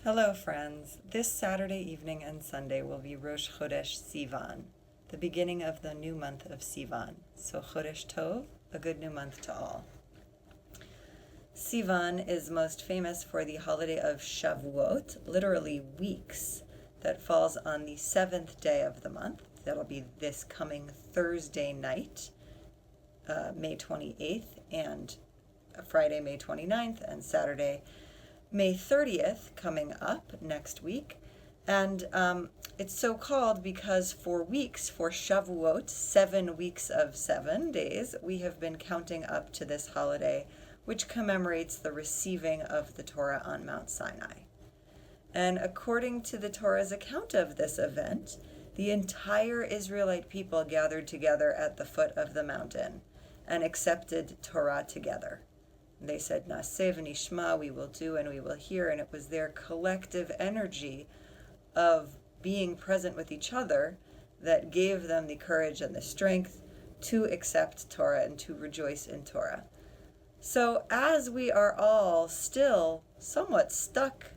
Hello, friends. This Saturday evening and Sunday will be Rosh Chodesh Sivan, the beginning of the new month of Sivan. So Chodesh Tov, a good new month to all. Sivan is most famous for the holiday of Shavuot, literally weeks, that falls on the seventh day of the month. That'll be this coming Thursday night, May 28th, and Friday, May 29th, and Saturday, May 30th coming up next week. And it's so called because for weeks, for Shavuot, 7 weeks of 7 days, we have been counting up to this holiday, which commemorates the receiving of the Torah on Mount Sinai. And according to the Torah's account of this event, the entire Israelite people gathered together at the foot of the mountain and accepted Torah together. They said, Naseh v'nishma, we will do and we will hear. And it was their collective energy of being present with each other that gave them the courage and the strength to accept Torah and to rejoice in Torah. So as we are all still somewhat stuck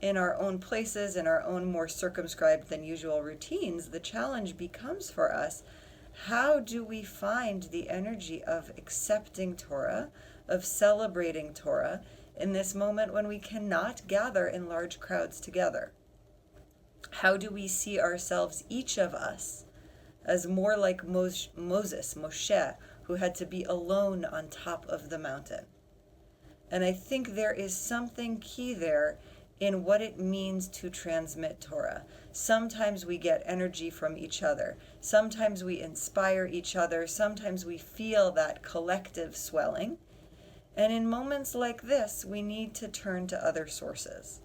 in our own places, in our own more circumscribed than usual routines, the challenge becomes for us, how do we find the energy of accepting Torah, of celebrating Torah in this moment when we cannot gather in large crowds together? How do we see ourselves, each of us, as more like Moshe, who had to be alone on top of the mountain? And I think there is something key there in what it means to transmit Torah. Sometimes we get energy from each other. Sometimes we inspire each other. Sometimes we feel that collective swelling. And in moments like this, we need to turn to other sources.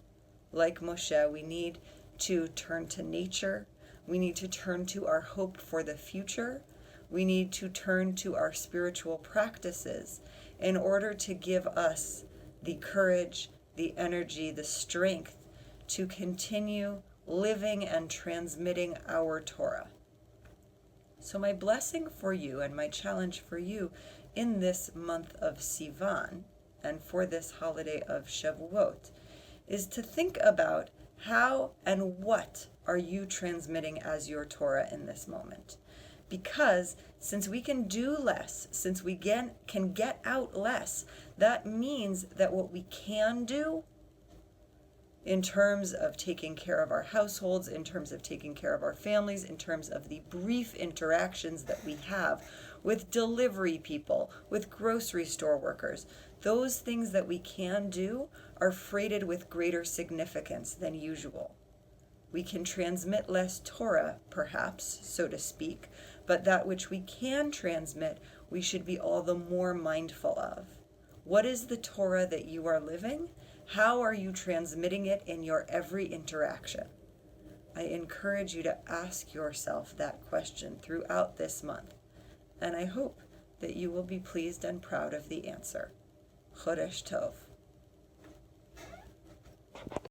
Like Moshe, we need to turn to nature. We need to turn to our hope for the future. We need to turn to our spiritual practices in order to give us the courage, the energy, the strength to continue living and transmitting our Torah. So my blessing for you and my challenge for you in this month of Sivan and for this holiday of Shavuot is to think about how and what are you transmitting as your Torah in this moment. Because since we can do less, since we can get out less, that means that what we can do in terms of taking care of our households, in terms of taking care of our families, in terms of the brief interactions that we have with delivery people, with grocery store workers, those things that we can do are freighted with greater significance than usual. We can transmit less Torah, perhaps, so to speak, but that which we can transmit, we should be all the more mindful of. What is the Torah that you are living? How are you transmitting it in your every interaction? I encourage you to ask yourself that question throughout this month, and I hope that you will be pleased and proud of the answer. Chodesh Tov.